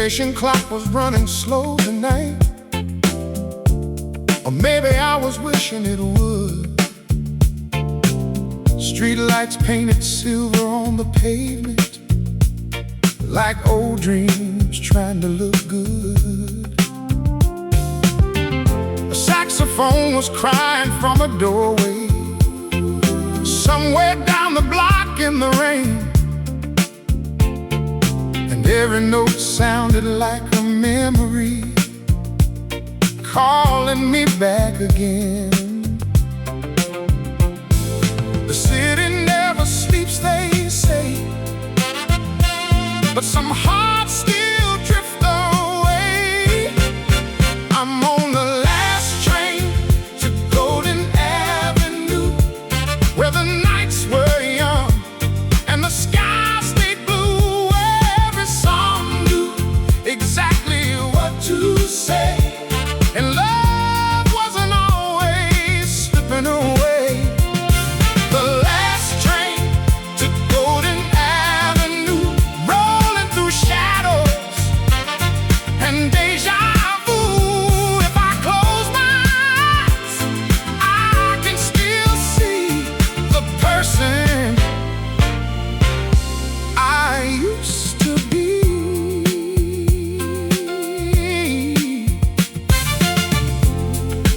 station clock was running slow tonight, or maybe I was wishing it would. Street lights painted silver on the pavement, like old dreams trying to look good. A saxophone was crying from a doorway, somewhere down the block in the rain. And every note sounded like a memory, calling me back again. The city never sleeps, they say, but some hearts still drift away. I'm on the last train to Golden Avenue, where the nights were young and the sky stayed blue. Every song knew exactly what to say, and love wasn't always slipping away. The last train to Golden Avenue, rolling through shadows and deja vu. If I close my eyes, I can still see the person I used to be.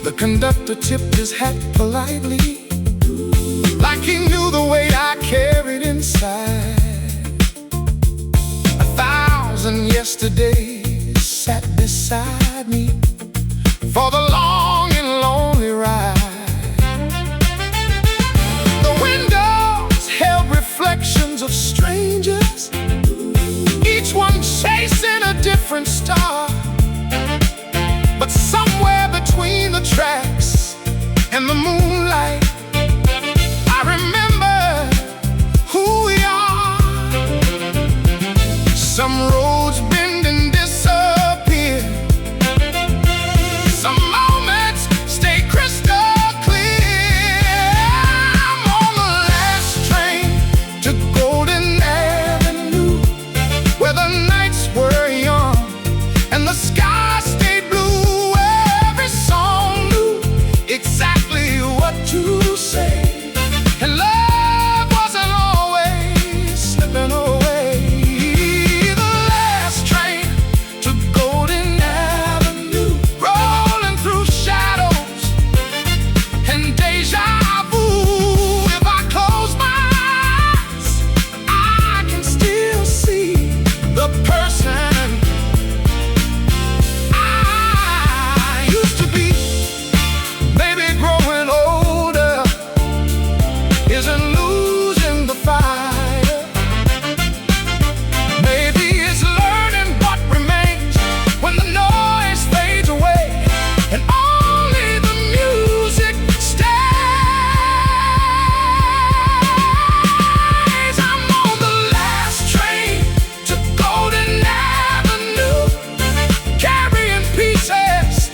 The conductor tipped his hat politely, like he knew the weight I carried inside. 1,000 yesterdays sat beside me for the long and lonely ride. The windows held reflections of strangers, each one chasing a different star. But somewhere between the tracks and the moonlight, I remember who we are. Some roads bend and disappear, some moments stay crystal clear. I'm on the last train to Golden Avenue, where the nights were young and the sky stayed blue. Every song knew exactly what to say, and love wasn't always slipping away. The last train to Golden Avenue, rolling through shadows and deja vu. If I close my eyes, I can still see the person I used to be. Maybe growing older isn't losing the fire. Maybe it's learning what remains when the noise fades away and only the music stays. I'm on the last train to Golden Avenue, carrying pieces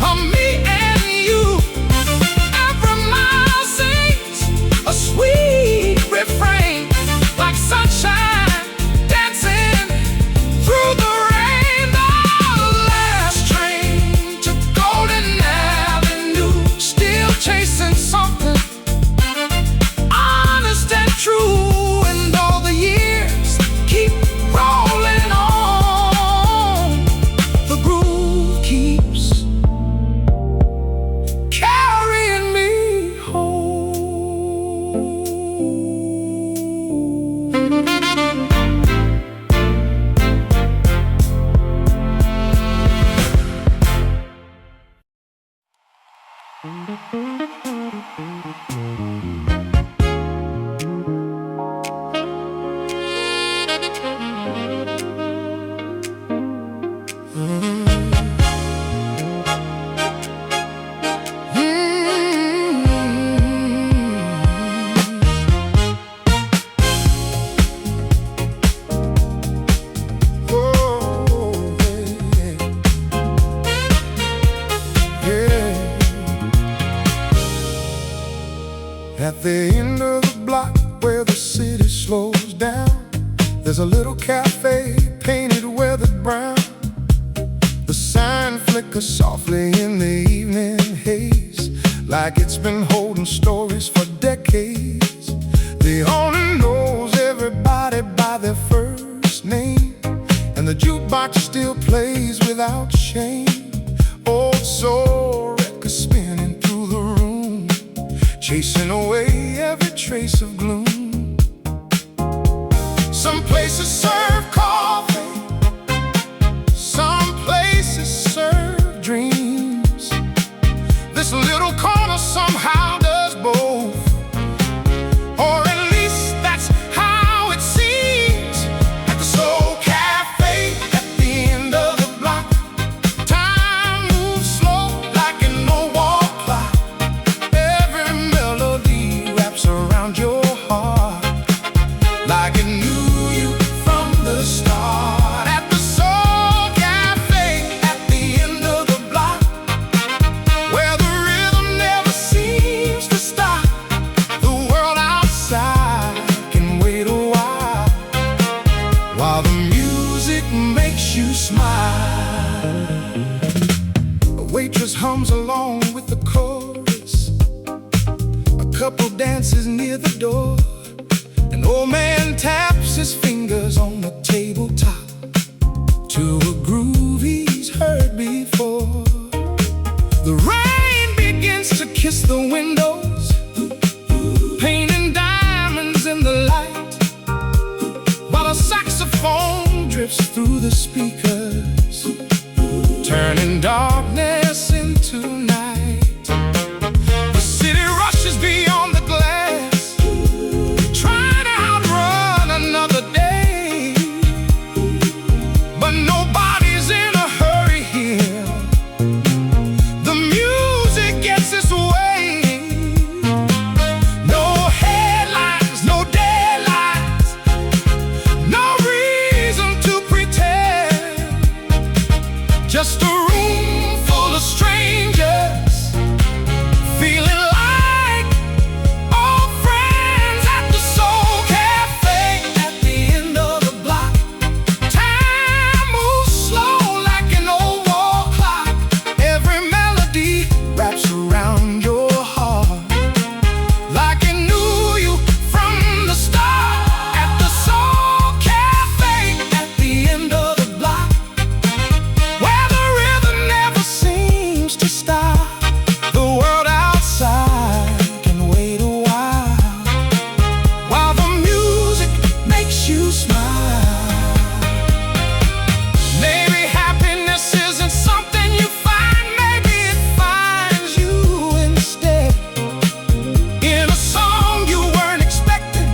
of me and you. Every mile sings a sweet refrain, like sunshine dancing through the rain. The last train to Golden Avenue, still chasing something honest and true. And all the years keep rolling on, the groove keeps carrying me home. At the end of the block where the city slows down, There's a little cafe painted weathered brown. The sign flickers softly in the evening haze, like it's been holding stories for decades. The owner knows everybody by their first name, and the jukebox still plays without shame. Old soul records spinning through the room, chasing away every trace of gloom. Some places serve coffee, some places serve dreams. This little corner somehow does both, or at least that's how it seems. At the Soul Cafe at the end of the block, time moves slow like an old wall clock. Every melody wraps around your heart like it knew from the start. At the Soul Cafe at the end of the block, where the rhythm never seems to stop. The world outside can wait a while the music makes you smile. A waitress hums along with the chorus, a couple dances near the door. An old man taps his fingers on the tabletop to a groove he's heard before. The rain begins to kiss the windows, painting diamonds in the light, while a saxophone drifts through the speakers, turning darkness into night. The city rushes beyond the glass, trying to outrun another day, but nobody's in a hurry here. The music gets its way. No headlines, no deadlines, no reason to pretend. Just a room full of strangers, feeling like old friends. At the Soul Cafe at the end of the block, time moves slow like an old wall clock. Every melody wraps around your heart like it knew you from the start. At the Soul Cafe at the end of the block, where the rhythm never seems to stop. The world outside can wait a while the music makes you smile. Maybe happiness isn't something you find, maybe it finds you instead, in a song you weren't expecting,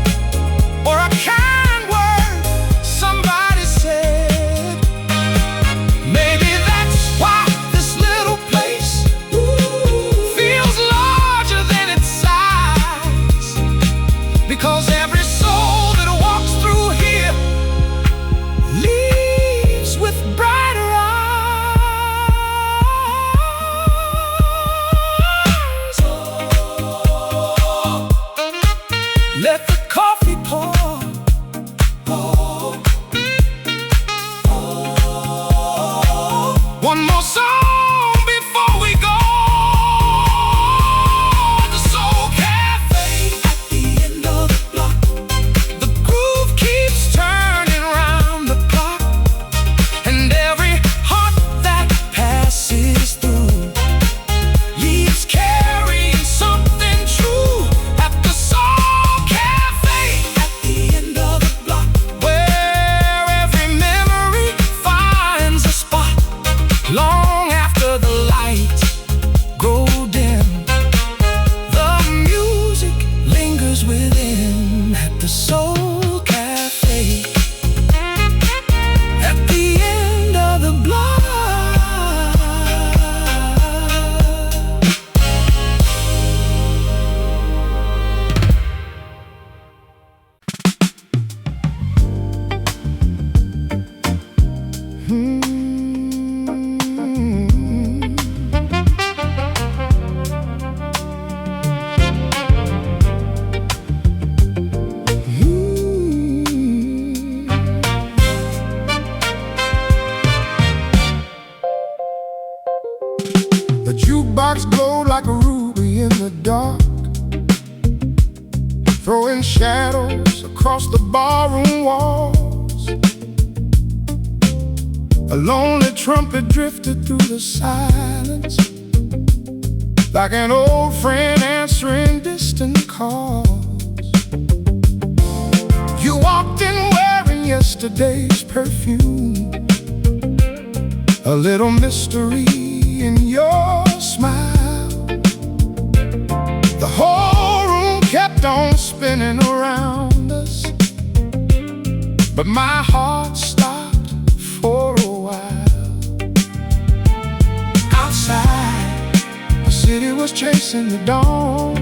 or a kind word somebody said. Maybe that's why this little place feels larger than its size, because every soul that walks through here leaves with brighter eyes. Let the coffee pour. One more song before we go. At the Soul Cafe at the end of the block, the groove keeps turning round the clock, and every heart that passes through leaves carrying something true. At the Soul Cafe at the throwing shadows across the barroom walls. A lonely trumpet drifted through the silence, like an old friend answering distant calls. You walked in wearing yesterday's perfume, a little mystery in your smile. The whole room kept on spinning around us, but my heart stopped for a while. Outside, the city was chasing the dawn.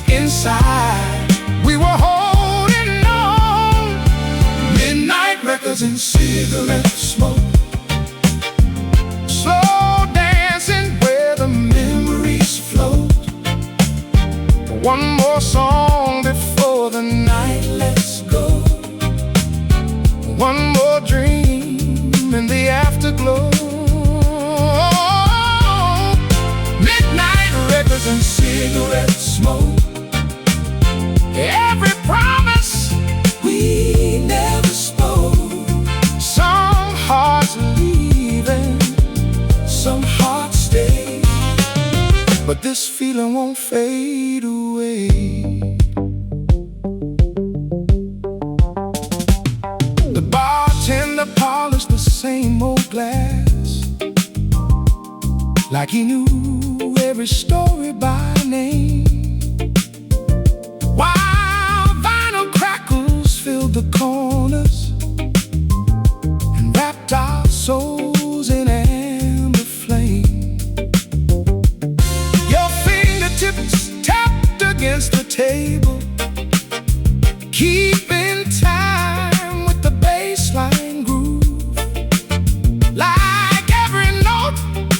Inside, we were holding on. Midnight records and cigarette smoke, slow dancing where the memories float. One more song before the night lets go. One more dream in the afterglow. Midnight records and cigarette smoke. Every promise we never spoke. Some hearts leaving, some hearts stay, but this feeling won't fade away. The bartender polished the same old glass, like he knew every story by name. While vinyl crackles filled the corners and wrapped our souls in amber flame. Your fingertips tapped against the table, keeping time with the bassline groove. Like every note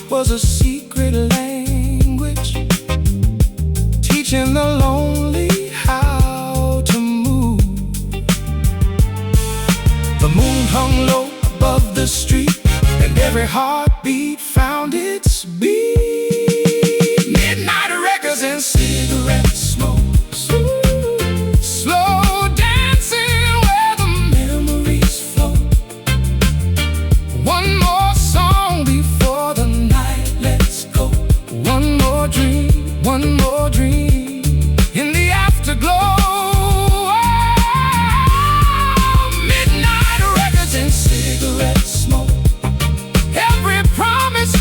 was a secret language, teaching the lonely how to move. The moon hung low above the street, and every heartbeat found its beat. Midnight records and cigarette smoke, slow dancing where the memories float. One more song before the night lets go. One more dream in the afterglow. Midnight records and cigarette smoke. Every promise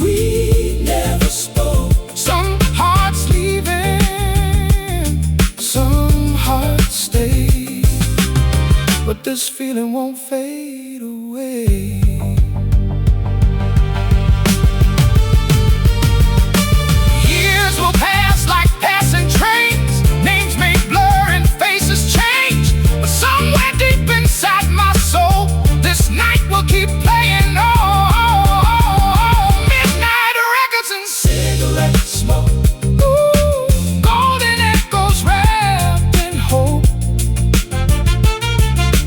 we never spoke. Some hearts leaving, some hearts stay, but this feeling won't fade away. Years will pass like passing trains, names may blur and faces change, but somewhere deep inside my soul, this night will keep playing on. Midnight records and cigarette smoke. Ooh, golden echoes wrapped in hope.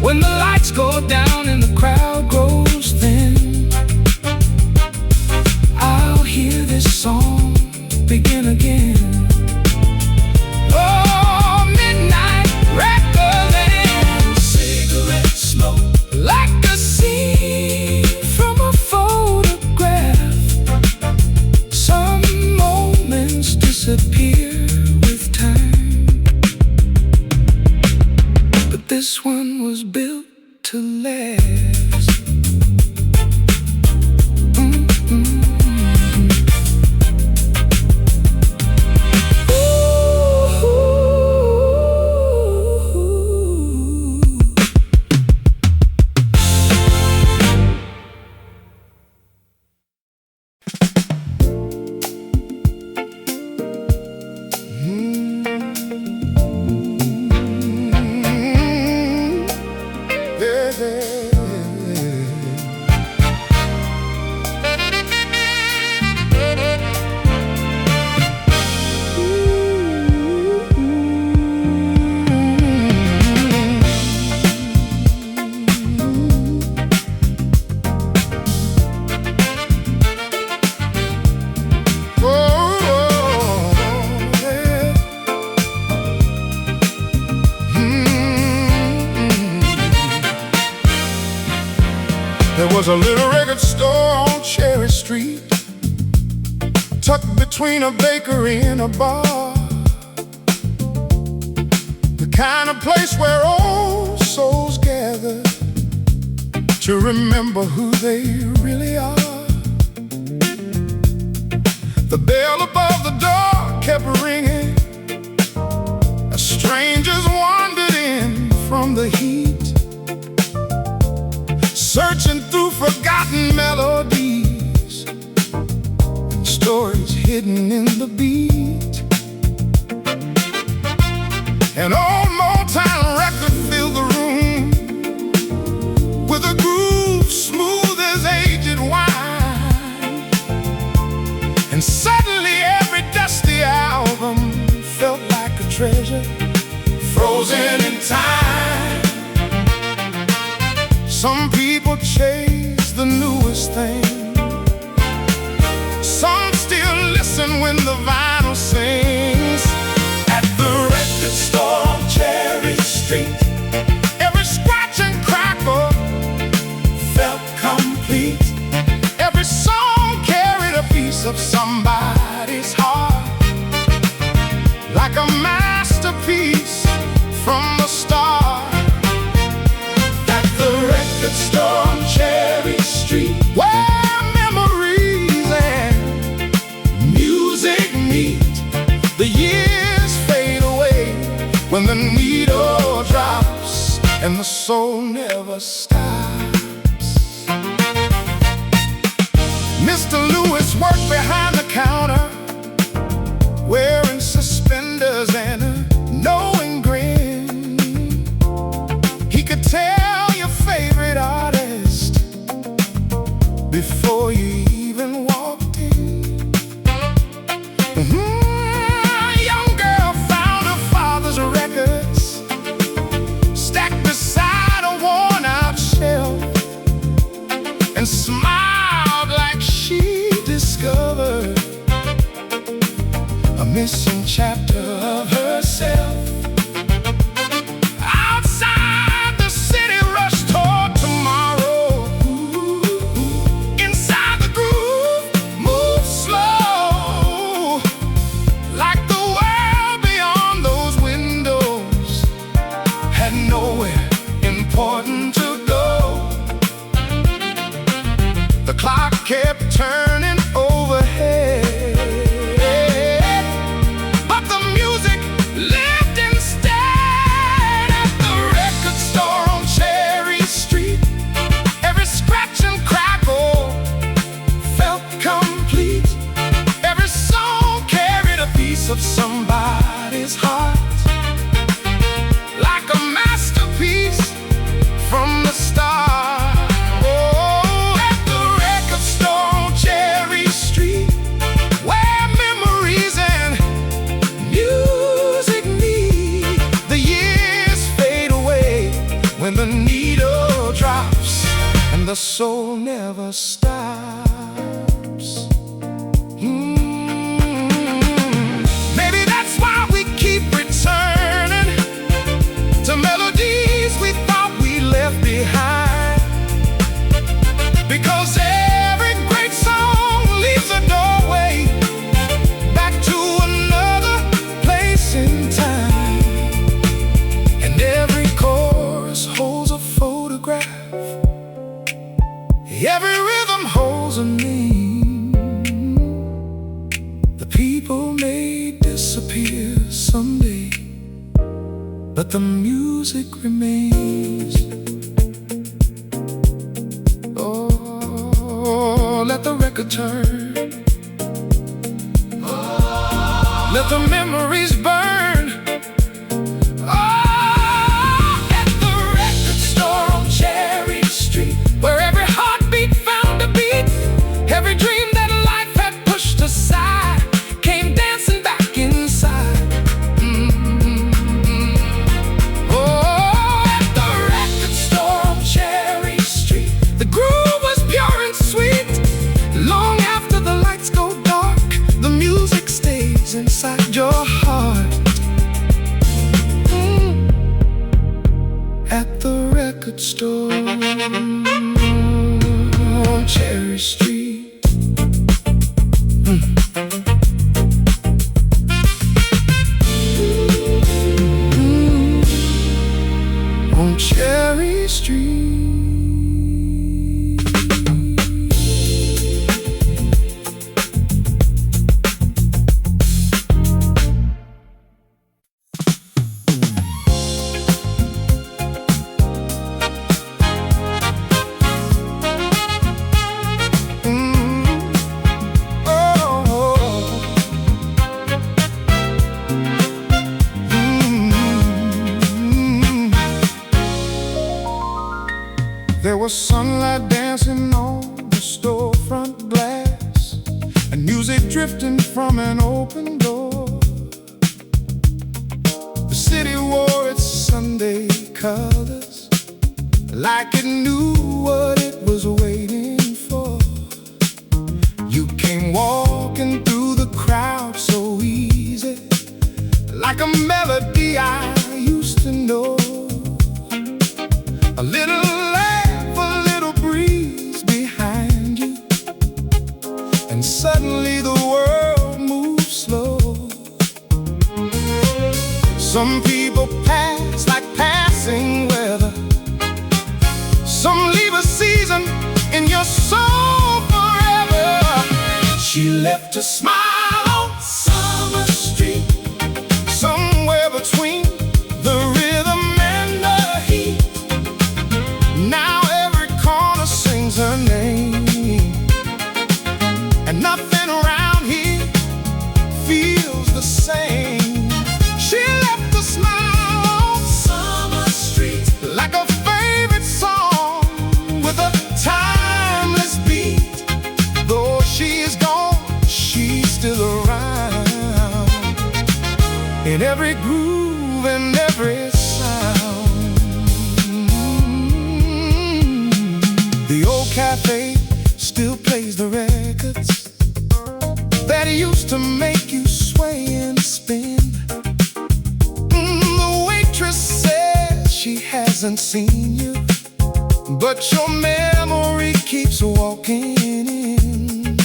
When the lights go down and the crowd grows thin, I'll hear this song begin again. Oh, midnight record and cigarette smoke, like a scene from a photograph. Some moments disappear with time, but this one was built to last. Yeah, yeah. a little record store on Cherry Street, tucked between a bakery and a bar. The kind of place where old souls gather to remember who they really are. The bell above the door kept ringing as strangers wandered in from the heat, searching through forgotten melodies and stories hidden in the beat. An old Motown record filled the room with a groove smooth as aged wine, and suddenly every dusty album felt like a treasure frozen in time. Some people chase the newest thing, some still listen when the vinyl sings. At the record store on Cherry Street, every scratch and crackle felt complete. Every song carried a piece of somebody's heart, like a masterpiece from the start. At the record store on Cherry Street, where memories and music meet, the years fade away when the needle drops and the soul never stops. Mr. Lewis worked behind the counter, wearing suspenders and a knowing grin. He could tell your favorite artist before you even walked in. Young girl found her father's records stacked beside a worn-out shelf, and smiled like she discovered a missing chapter of herself. Outside, the city rushed toward tomorrow. Inside, the groove moved slow, like the world beyond those windows had nowhere important to go. The clock kept turning overhead, but the music lived instead. At the record store on Cherry Street, every scratch and crackle felt complete. Every song carried a piece of somebody's heart, like a masterpiece from the start. Oh, at the record store on Cherry Street, where memories and music meet, the years fade away when the needle drops and the soul never stops. Maybe that's why we keep returning to melodies we thought we left behind, because every great song leaves a doorway back to another place in time, and every chorus holds a photograph, every rhythm holds a name. The people may disappear someday, but the music remains. Oh, let the record turn, let the memories burn. Oh, at the record store on Cherry Street, where every heartbeat found a beat, every dream that life had pushed aside came dancing back inside. Oh, at the record store on Cherry Street, the groove was pure and sweet. Long after the lights go dark, the music stays inside your heart. At the record store. was sunlight dancing on the storefront glass, and music drifting from an open door. The city wore its Sunday colors, like it knew what it was waiting for. You came walking through the crowd so easy, like a melody I used to know. A little laugh, a little breeze behind you, and suddenly the world moves slow. Some people pass like passing weather, some leave a season in your soul forever. She left a smile on Summer Street, somewhere between the rhythm and the heat. Now every corner sings her name, and nothing around here feels the same. She left a smile on Summer Street, like a favorite song with a timeless beat. Though she is gone, she's still around, in every groove and every sound. The old cafe still plays the records that used to make you sway and spin. The waitress says she hasn't seen you, but your memory keeps walking in.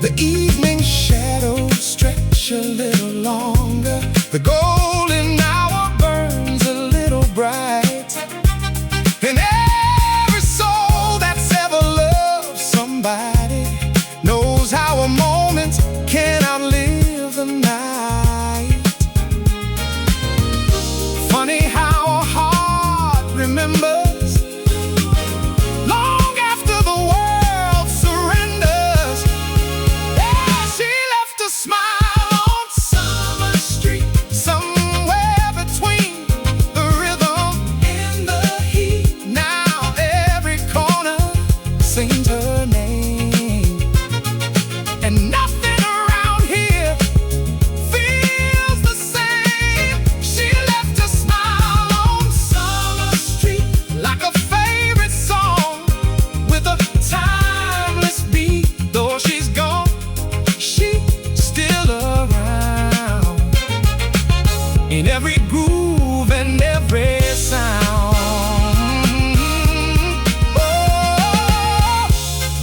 The evening shadows stretch a little longer, the golden hour burns a little bright, and every soul that's ever loved somebody knows how a moment can outlive the night. Funny how a heart remembers long after the world surrenders. Yeah, she left a smile on Summer Street, somewhere between the rhythm and the heat. Now every corner sings her name, and nothing around here feels the same. She left a smile on Summer Street, like a favorite song with a timeless beat. Though she's gone, she's still around, in every groove and every sound. Oh,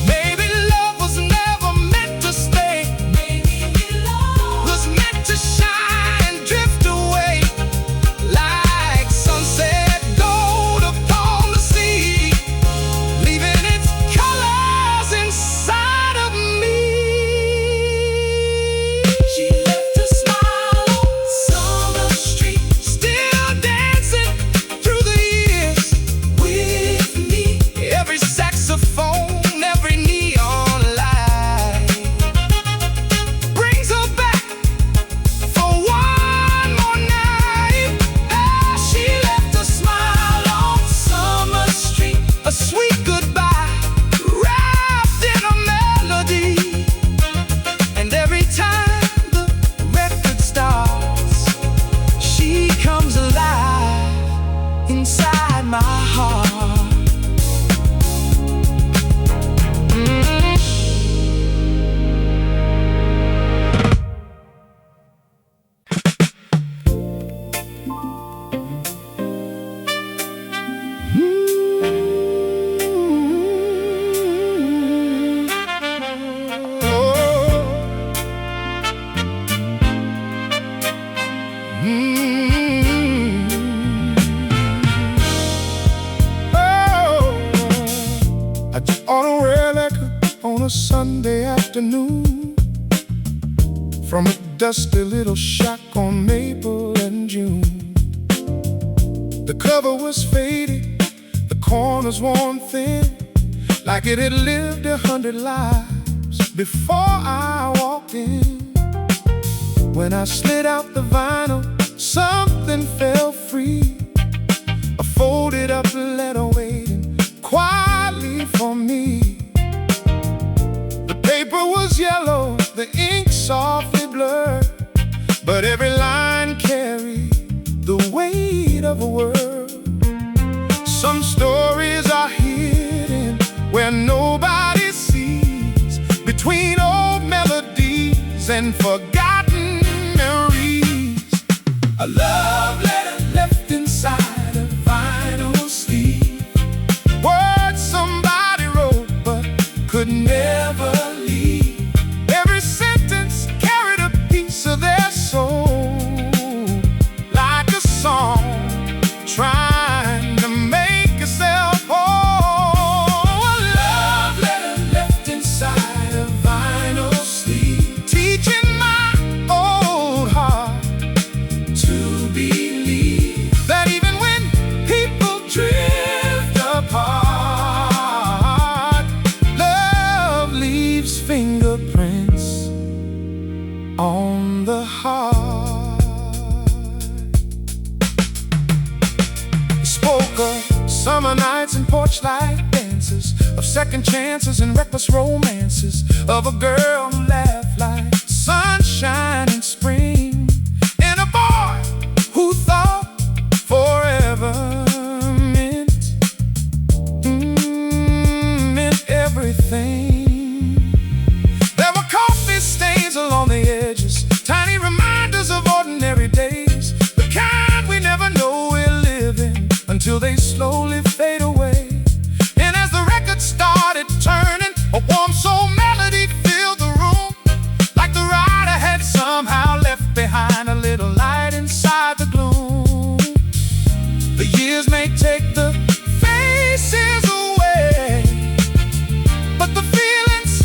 maybe love was never meant to stay. Maybe love was meant to shine, drift away like sunset gold upon the sea, leaving its colors inside of me. She left a smile on Summer Street, still dancing through the years with me. Every saxophone, every neon light brings her back for one more night. Ah, she left a smile on Summer Street, a sweet goodbye wrapped in a melody. And every time the record starts, she comes alive inside my heart. I just on a rare liquor on a Sunday afternoon, from a dusty little shack on Maple and June. The cover was faded, the corners worn thin, like it had lived 100 lives before I walked in. When I slid out the vinyl, something fell free. A folded up letter waiting quietly for me. The paper was yellow, the ink softly blurred, but every line carried the weight of a word. Some stories are hidden where nobody sees, between old melodies and forgotten memories. A love letter left inside a vinyl sleeve, words somebody wrote but could never leave. Every sentence carried a piece of their soul, like a song trying to make itself whole. A love letter left inside a vinyl sleeve, teaching my old heart to believe that even when people drift apart, love leaves fingerprints on the heart. Spoke of summer nights and porch light dances, of second chances and reckless romances, of a girl who laughed like sunshine in spring, and a boy who thought forever meant everything. There were coffee stains along the edges, tiny reminders of ordinary days, the kind we never know we're living until they slowly fade away. And as the record started turning, a warm soul melody filled the room, like the writer had somehow left behind a little light inside the gloom. The years may take the faces away, but the feelings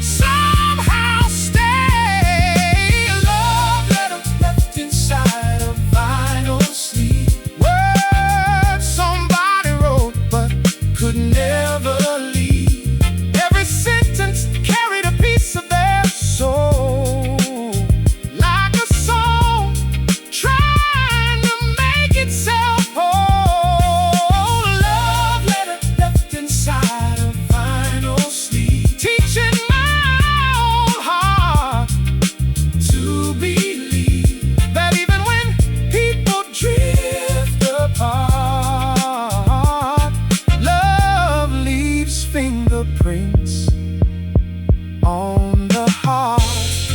somehow stay. A love letter left inside a vinyl sleeve, words somebody wrote but could never leave. Every sentence carried a piece of their soul, like a song trying to make itself whole. A love letter left inside a vinyl sleeve, teaching my old heart to believe that even when people drift apart, love leaves fingerprints on the heart.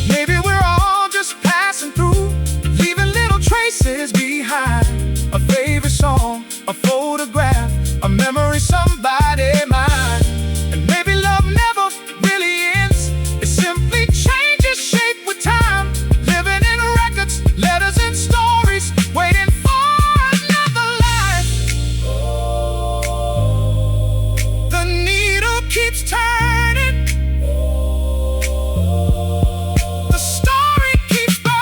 Maybe we're all just passing through, leaving little traces behind. A favorite song, a photograph, a memory somebody mine. And maybe love never really ends, it simply changes shape with time, living in records, letters and stories, waiting for another life. The needle keeps turning, the story keeps burning.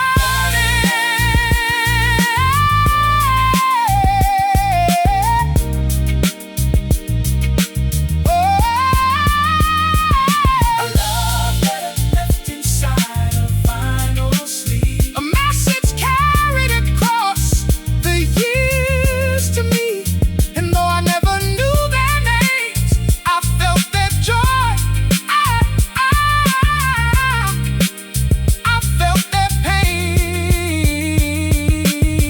A love letter left inside a vinyl sleeve, a message carried across the years to me. And though I never knew their names, I felt their joy. I felt their pain.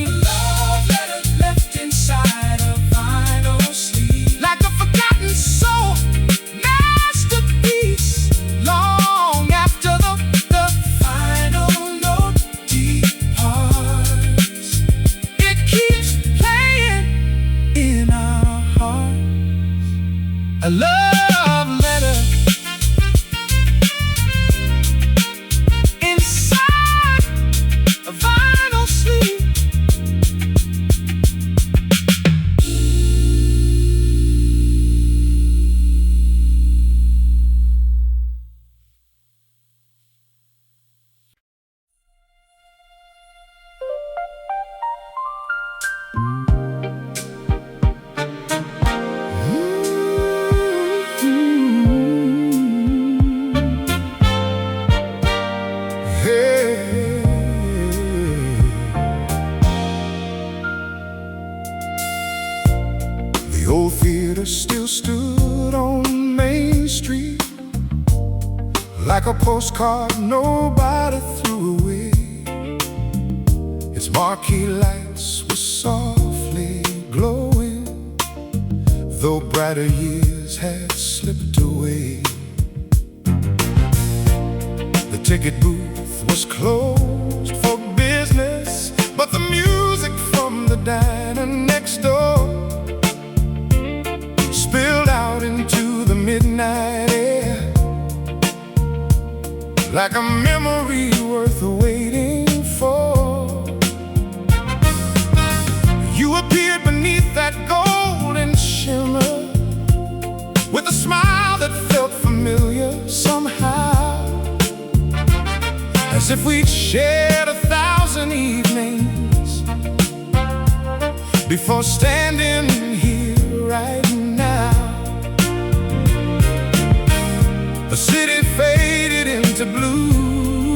A love letter left inside a vinyl sleeve, like a forgotten soul masterpiece. Long after the final note departs, it keeps playing in our hearts. A love letter inside a vinyl sleeve. The old theater still stood on like a postcard nobody threw away. Its marquee lights were softly glowing, though brighter years had slipped away. The ticket booth was closed for business, but the music from the diner next door spilled out into the midnight air, like a memory worth waiting for. You appeared beneath that golden shimmer, with a smile that felt familiar somehow, as if we'd shared 1,000 evenings before standing here right now. The city faded into blue,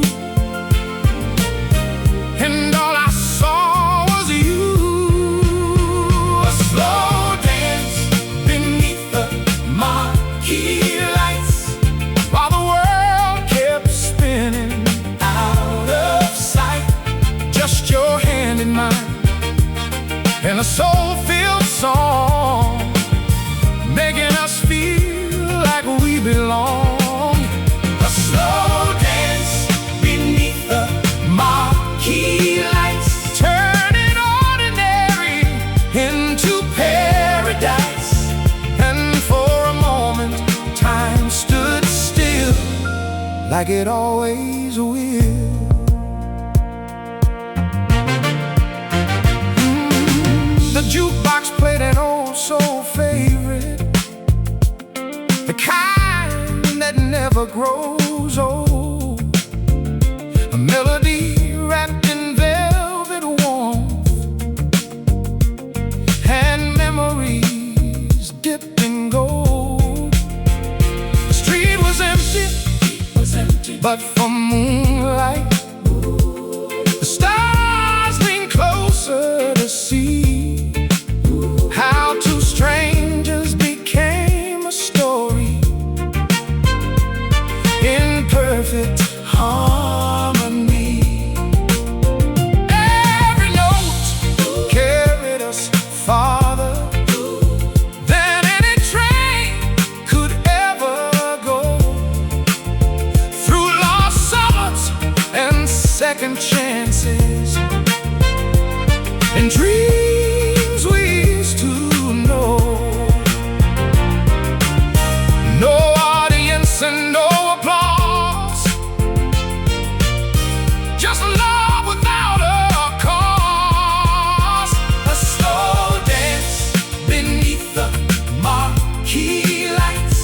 and all I saw was you. A slow dance beneath the marquee lights, while the world kept spinning out of sight. Just your hand in mine, and a soul-filled song, making us feel like we belong. A slow dance beneath the marquee lights, turning ordinary into paradise. And for a moment, time stood still, like it always will. The jukebox played an old soul favorite, the kind that never grows old. A melody wrapped in velvet warmth, and memories dipped in gold. The street was empty, but for moonlight, the stars leaned closer to see how two strangers became a story in perfect harmony. Every note carried us farther than any train could ever go, through lost summers and second chances, and dreams we used to know. No audience and no applause, just love without a cause. A slow dance beneath the marquee lights,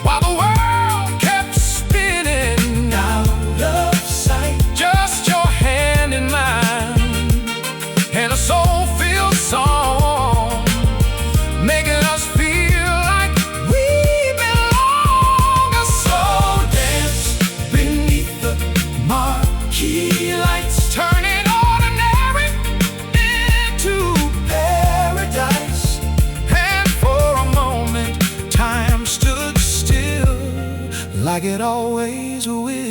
while the world kept spinning out of sight. Just your hand in mine, and a soul-filled song, making us feel like we belong. A slow dance beneath the marquee lights, turning ordinary into paradise. And for a moment, time stood still, like it always will.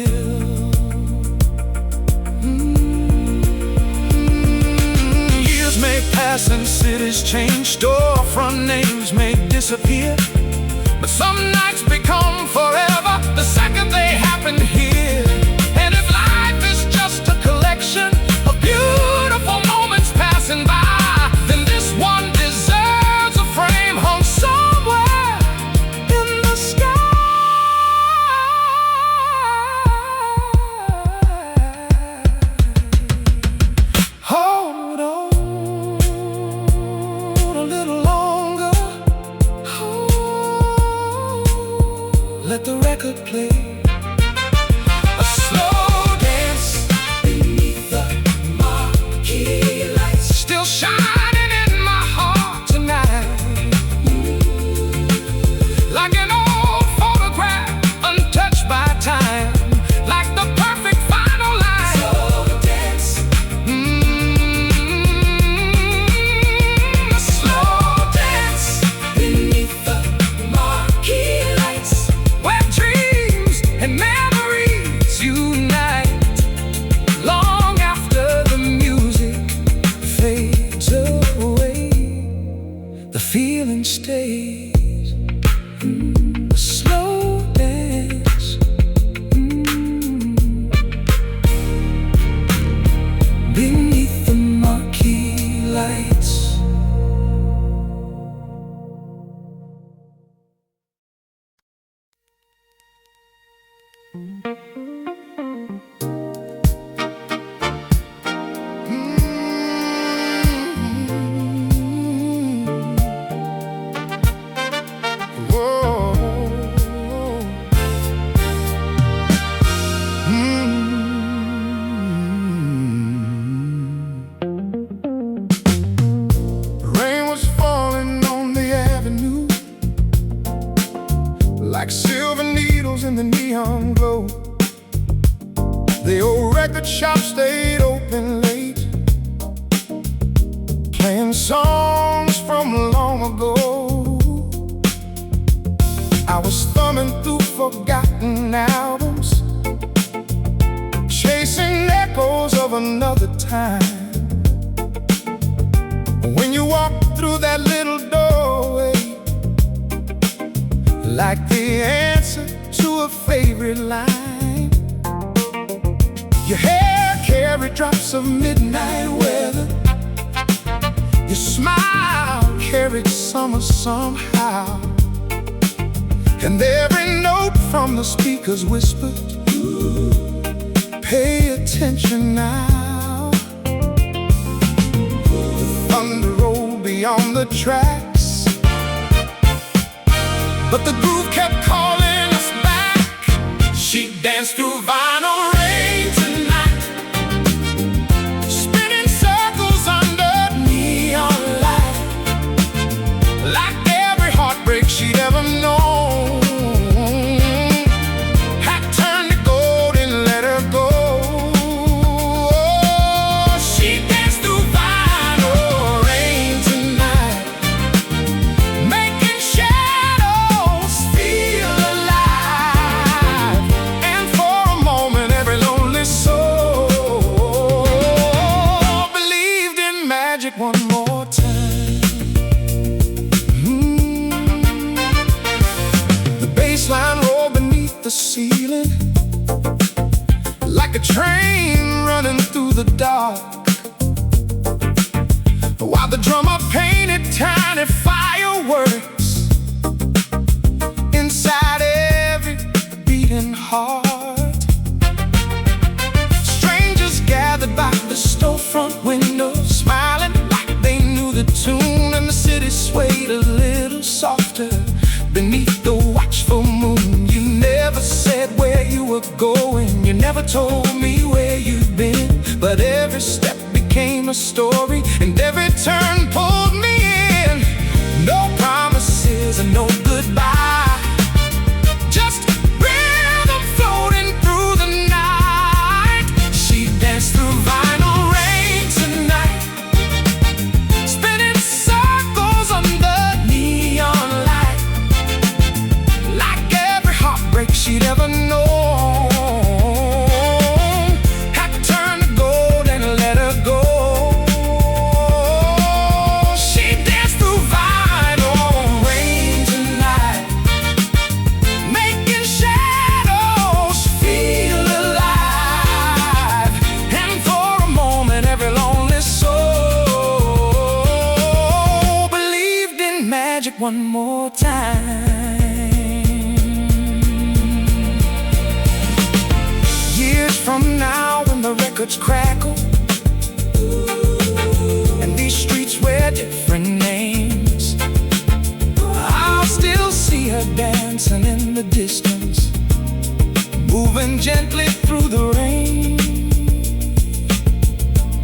Years may pass and cities change, storefront names may disappear, but some nights become forever the second they happen here. And if life is just a collection of beautiful moments passing by, then this one deserves a frame hung somewhere in the sky. Hold on a little longer, let the record play. through that little doorway, like the answer to a favorite line. Your hair carried drops of midnight weather. Your smile carried summer somehow. And every note from the speakers whispered, pay attention now. The thunder rolled beyond the tracks, but the groove kept calling us back. She danced through vinyl rain tonight, spinning circles under neon light, like every heartbreak she'd ever known had turned to gold and let her go. She danced through vinyl rain tonight, making shadows feel alive. And for a moment every lonely soul believed in magic one more time. The bassline rolled beneath the ceiling, like a train running through the dark, while the drummer painted tiny fireworks inside every beating heart. Strangers gathered by the storefront windows, smiling like they knew the tune, and the city swayed a little softer beneath the watchful moon. You never said where you were going, you never told me where you'd been, but every step became a story, and every turn pulled me in. No promises and no goodbye, just rhythm floating through the night. She danced through vinyl rain tonight, spinning circles under neon light, like every heartbreak she'd ever known had to turn to gold and let her go. She danced through vinyl rain tonight, making shadows feel alive. And for a moment every lonely soul believed in magic one more time. Years from now, when the records crackle and these streets wear different names, I'll still see her dancing in the distance, moving gently through the rain.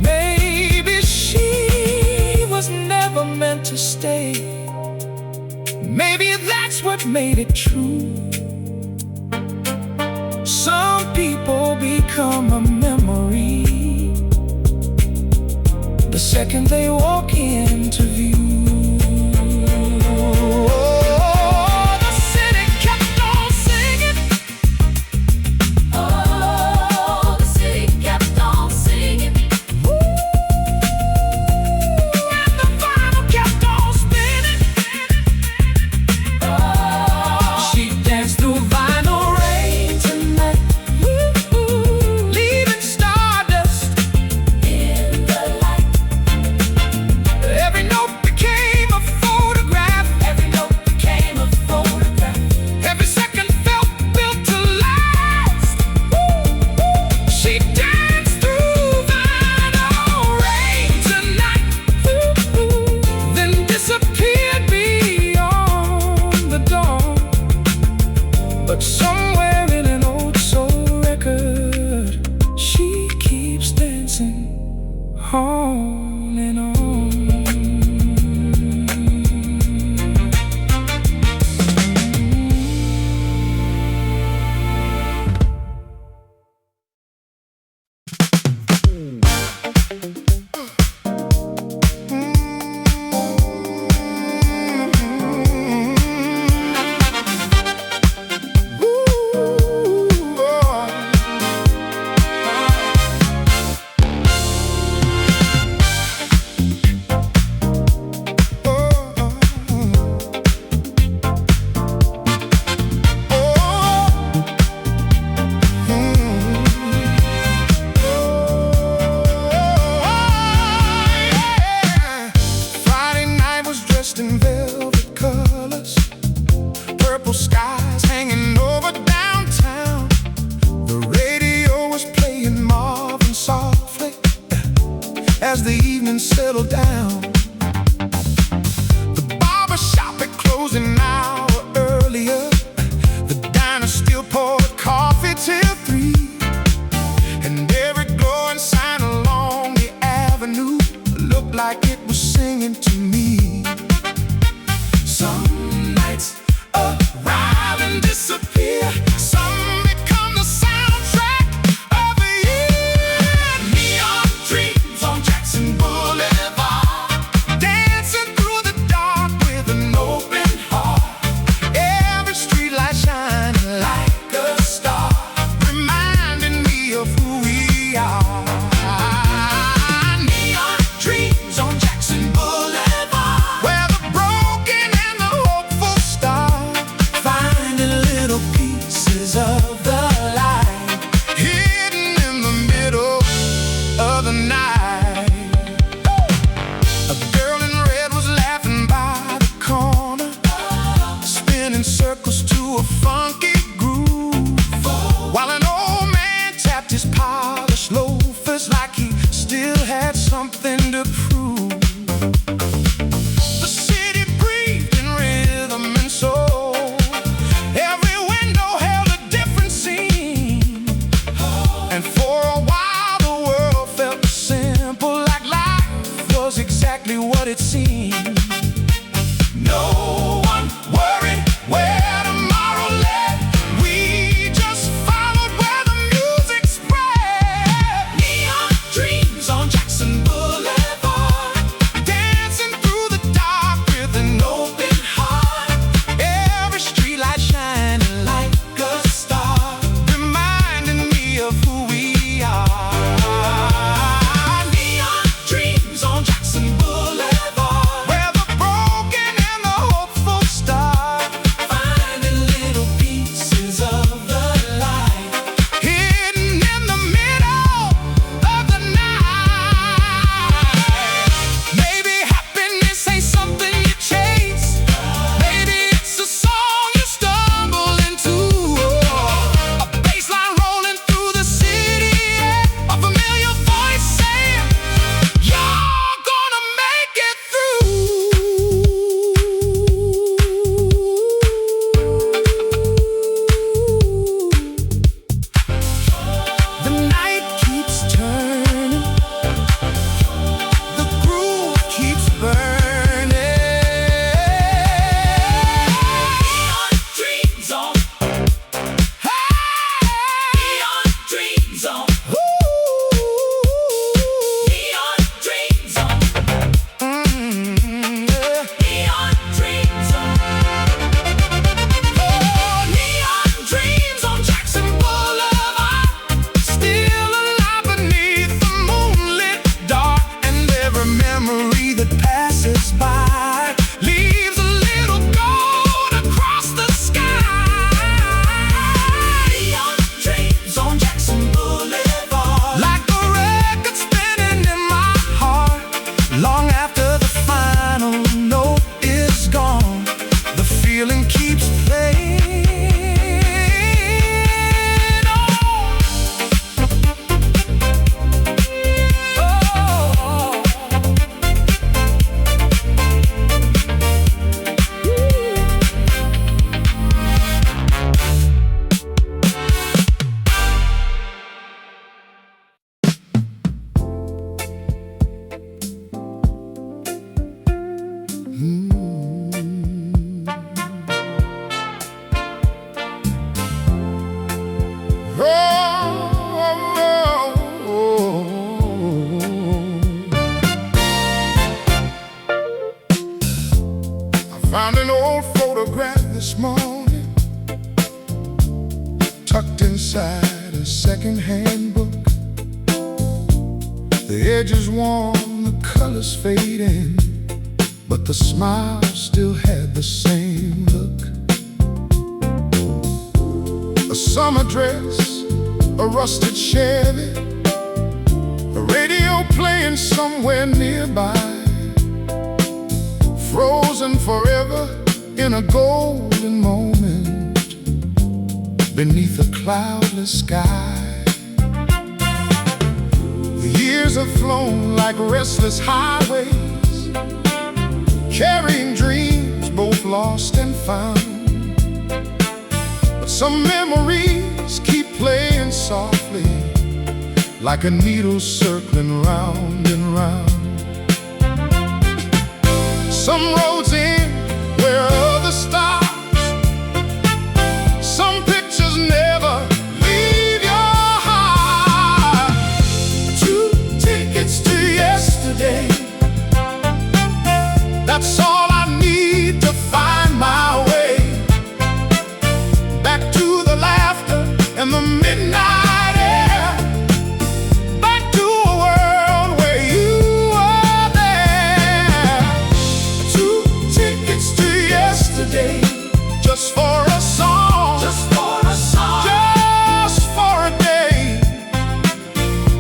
Maybe she was never meant to stay. Maybe that's what made it true. Some people become a memory the second they walk into view. Oh, the city kept on singing. Oh, the city kept on singing. And the vinyl kept on spinning. Oh, She danced through vinyl rain tonight, leaving stardust in the light, every note became a photograph. every note became a photograph. Every second felt built to last. She danced through vinyl rain tonight, then disappeared beyond the dawn. But somewhere in an old soul record, she keeps dancing on and on. as the evening settled down. The barber shop had closed an hour earlier. The diner still poured coffee till 3, and every glowing sign along the avenue looked like it was singing to me. Some nights arrive and disappear. Some become the soundtrack of a year. Neon dreams on Jackson Boulevard, dancing through the dark with an open heart. Every streetlight shining like a star, reminding me of who we are. Neon dreams on Jackson Boulevard, where the broken and the hopeful start, finding little pieces of the light hidden in the middle of the night. A girl in red was laughing by the corner, spinning circles to a funky groove, while an old man tapped his polished loafers like he still had something to prove. The city breathed in rhythm and soul. Every window held a different scene, and for a while the world felt simple, like life was exactly what it seemed. No one worried where tomorrow led. We just followed where the music spread. Neon dreams on Jackson Boulevard, dancing through the dark with an open heart. Every streetlight shining like a star, reminding me of who we are. Neon dreams on Jackson Boulevard, where the broken and the hopeful start, finding little pieces of the light hidden in the middle of the night. Maybe happiness ain't something you chase. Maybe it's a song you stumble into. A bass line rolling through the city, a familiar voice saying, "You're gonna make it through." The night keeps turning, the groove keeps burning. Neon dreams on. Neon dreams on. Neon dreams on. Neon dreams on. Neon dreams on Jackson Boulevard, Still alive beneath the moonlit dark, and every memory that passes by leaves a little gold across the sky. neon dreams on Jackson Boulevard. Like a record spinning in my heart, long after the final note is gone, the feeling keeps playing on. I found an old photograph this morning, tucked inside a second-hand book. The edges worn, the colors fading, but the smile still had the same look. A summer dress, a rusted Chevy, a radio playing somewhere nearby, frozen forever in a golden moment beneath a cloudless sky. The Years have flown like restless highways, carrying dreams both lost and found. But some memories keep playing softly, like a needle circling round and round. Some roads end where others stop. Some pictures never leave your heart. 2 tickets to yesterday, that's all I need to find my way back to the laughter and the midnight air, back to a world where you were there. 2 tickets to yesterday, just for a song, Just for a song. just for a day,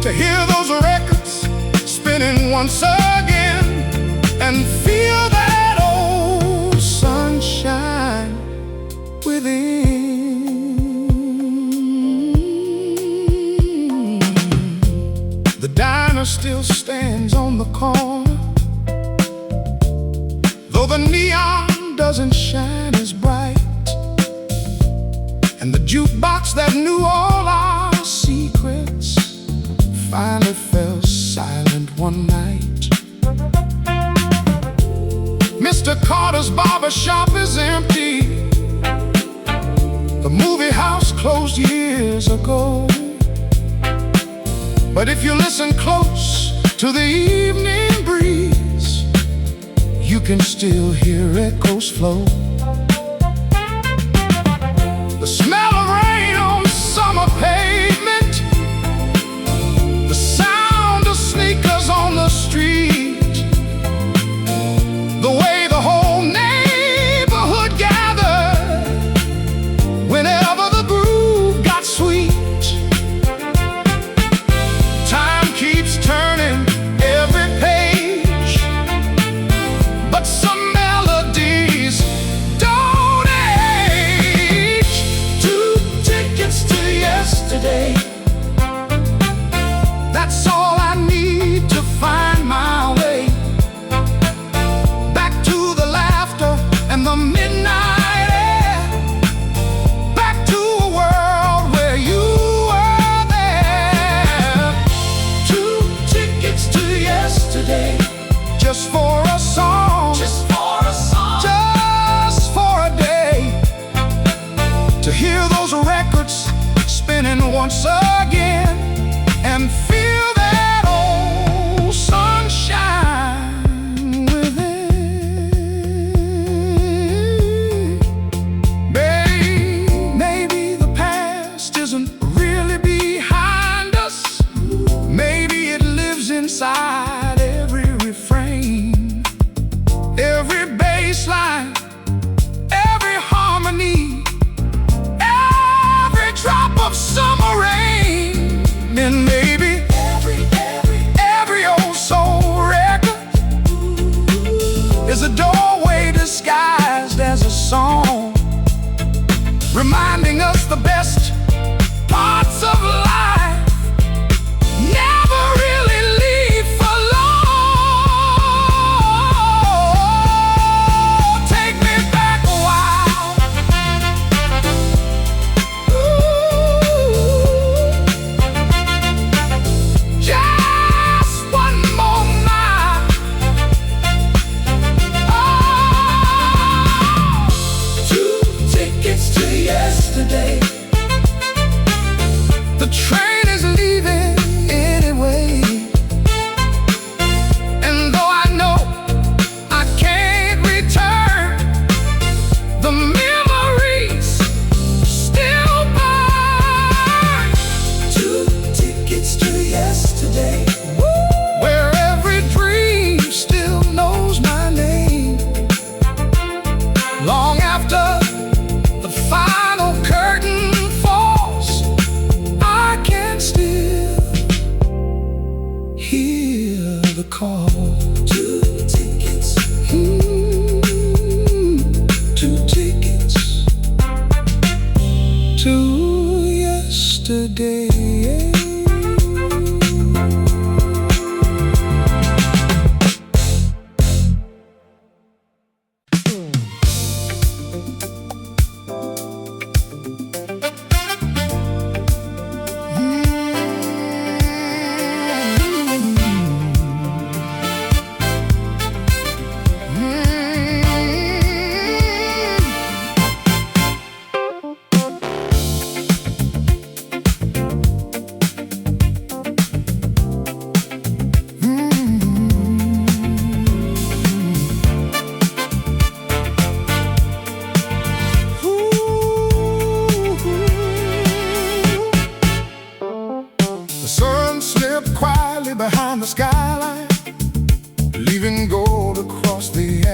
to hear those records spinning once again and feel that old sunshine within. The diner still stands on the corner, though the neon doesn't shine as bright, and the jukebox that knew all our secrets finally fell silent one night. Mr. Carter's barber shop is empty. The movie house closed years ago. But if you listen close to the evening breeze, you can still hear echoes flow. The smell of rain on summer pavement, the sound of sneakers on the street, the way the whole neighborhood gathered whenever the groove got sweet. Time keeps turning every page, but some melodies don't age. 2 tickets to yesterday, that's all I need to find my way back to the laughter and the midnight air, back to a world where you were there. 2 tickets to yesterday, just for a song, Just for a song. just for a day, to hear those records spinning once again and feel that old sunshine within. Maybe the past isn't really behind us. Maybe it lives inside every refrain, every bass line, every harmony, every drop of summer rain. And maybe every old soul record is a doorway disguised as a song, reminding us the best parts of life never really leave for long. Take me back a while. Just one more night. Oh, 2 tickets to yesterday.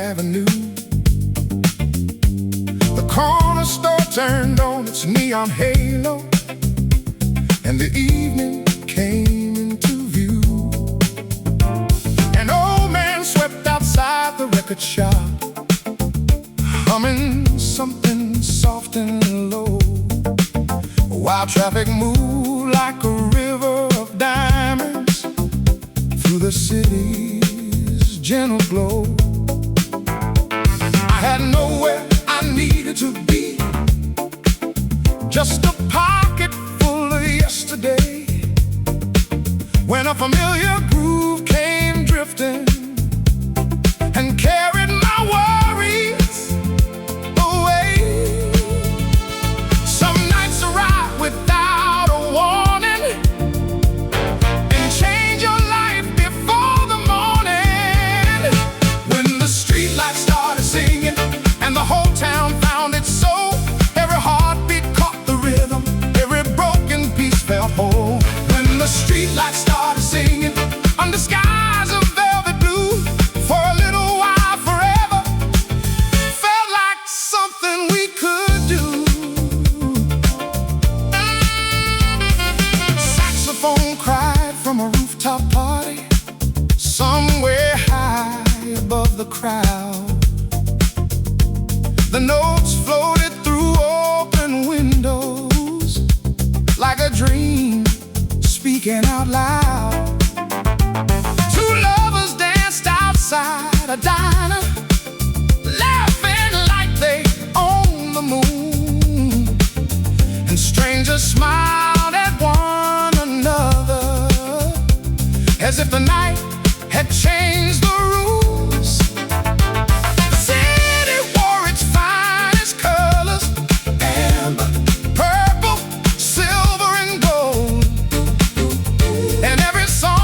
Avenue. The corner store turned on its neon halo, and the evening came into view. An old man swept outside the record shop, humming something soft and low, while traffic moved like a river of diamonds through the city's gentle glow. I had nowhere I needed to be, just a pocket full of yesterday, when a familiar groove came drifting and carried my worries away. Some nights arrive without a warning and change your life before the morning. When the streetlights started singing and the whole town found its soul, every heartbeat caught the rhythm, every broken piece felt whole. When the streetlights started singing under skies of velvet blue, for a little while, forever felt like something we could do. Saxophone cried from a rooftop party somewhere high above the crowd. The notes floated through open windows like a dream speaking out loud. Two lovers danced outside a diner, laughing like they owned the moon, and strangers smiled at one another as if the night had changed the rules. The city wore its finest colors, amber, purple, silver, and gold, and every song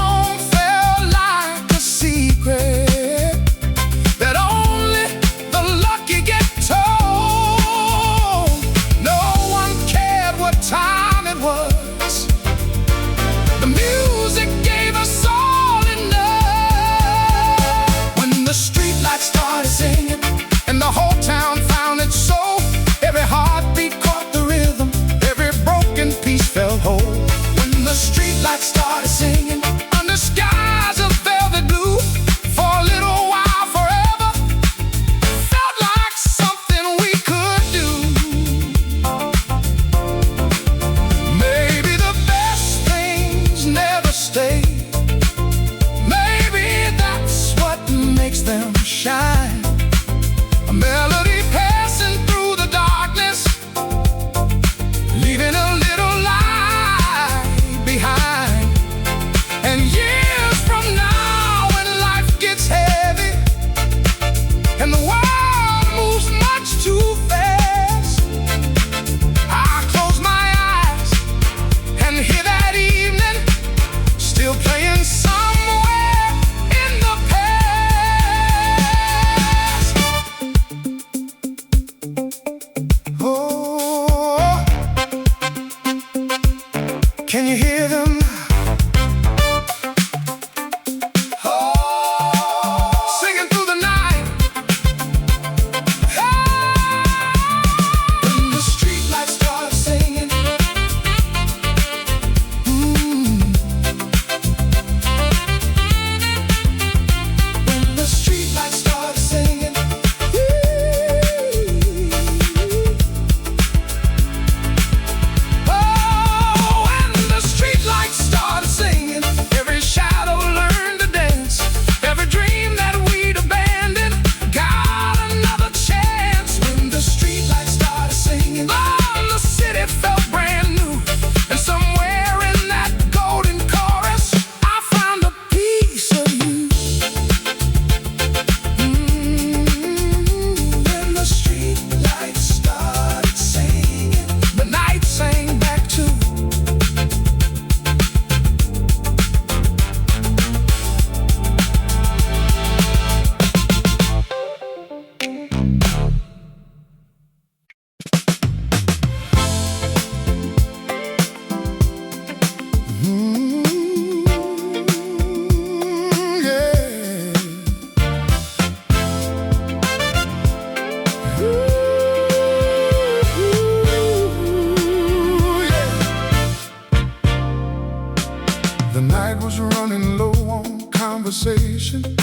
station,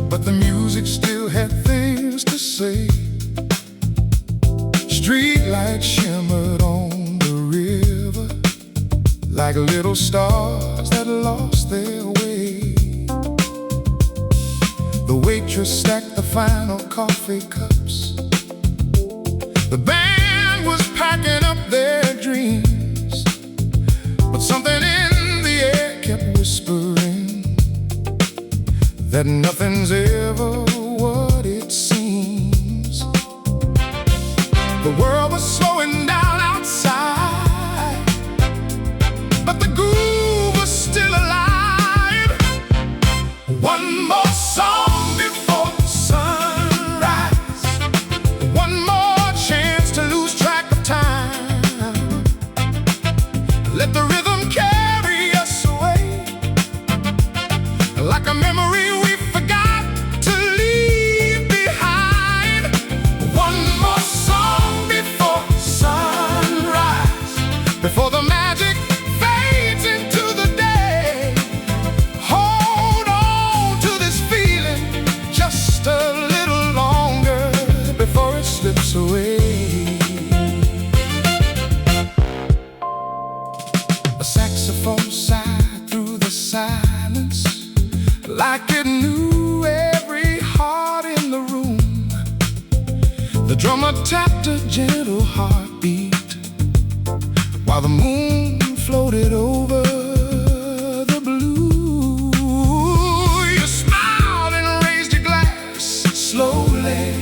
but the music still had things to say. Streetlights shimmered on the river like little stars that lost their way. The waitress stacked the final coffee cups. The band was packing up their dreams, but something in the air kept whispering that nothing's ever what it seems. The world was slowing down outside, but the groove was still alive. One more song before sunrise, one more chance to lose track of time. Let the rhythm carry us away, like a memory we forgot to leave behind. One more song before sunrise, before the magic fades into the day. Hold on to this feeling just a little longer before it slips away. A saxophone sighed through the silence, like it knew every heart in the room. The drummer tapped a gentle heartbeat while the moon floated over the blue. You smiled and raised your glass slowly,